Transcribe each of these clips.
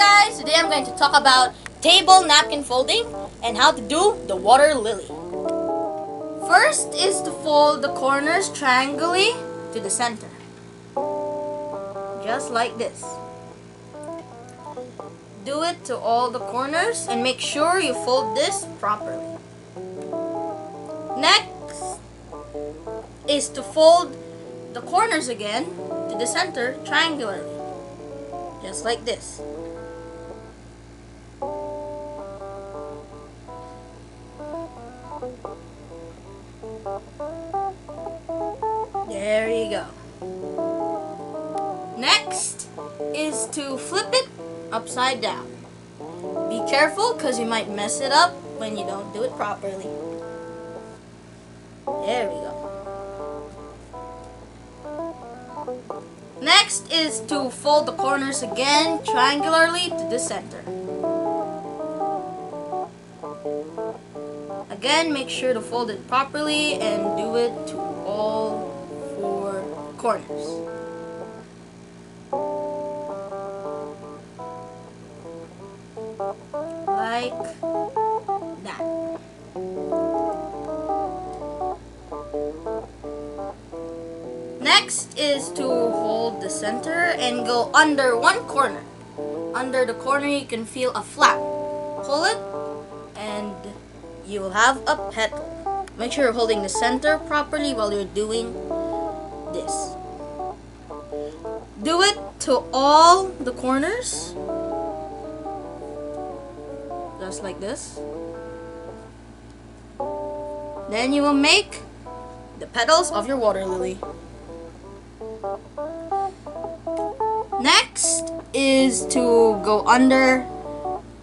guys, today I'm going to talk about table napkin folding and how to do the water lily. First is to fold the corners triangularly to the center. Just like this. Do it to all the corners and make sure you fold this properly. Next is to fold the corners again to the center triangularly. Just like this. There you go. Next is to flip it upside down. Be careful because you might mess it up when you don't do it properly. There we go. Next is to fold the corners again triangularly to the center. Again, make sure to fold it properly and do it to all 4 corners. Like that. Next is to hold the center and go under one corner. Under the corner you can feel a flap. Pull it and you will have a petal. Make sure you're holding the center properly while you're doing this. Do it to all the corners. Just like this. Then you will make the petals of your water lily. Next is to go under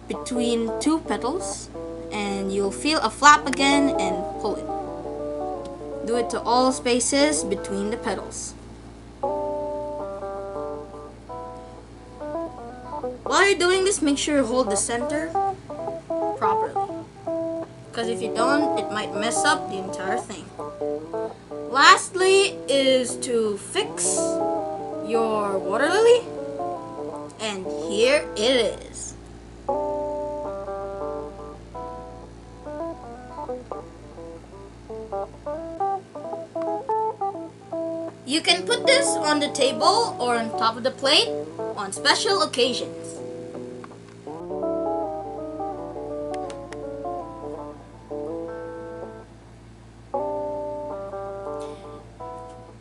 between 2 petals and you'll feel a flap again and pull it. Do it to all spaces between the petals. While you're doing this, make sure you hold the center properly. Because if you don't, it might mess up the entire thing. Lastly is to fix your water lily. And here it is. You can put this on the table or on top of the plate on special occasions.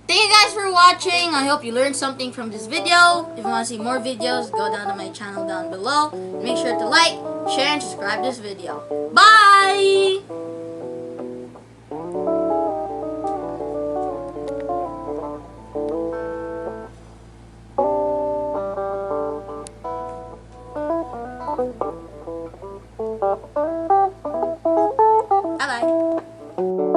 Thank you guys for watching. I hope you learned something from this video. If you want to see more videos, go down to my channel down below. Make sure to like, share, and subscribe this video. Bye! Bye-bye.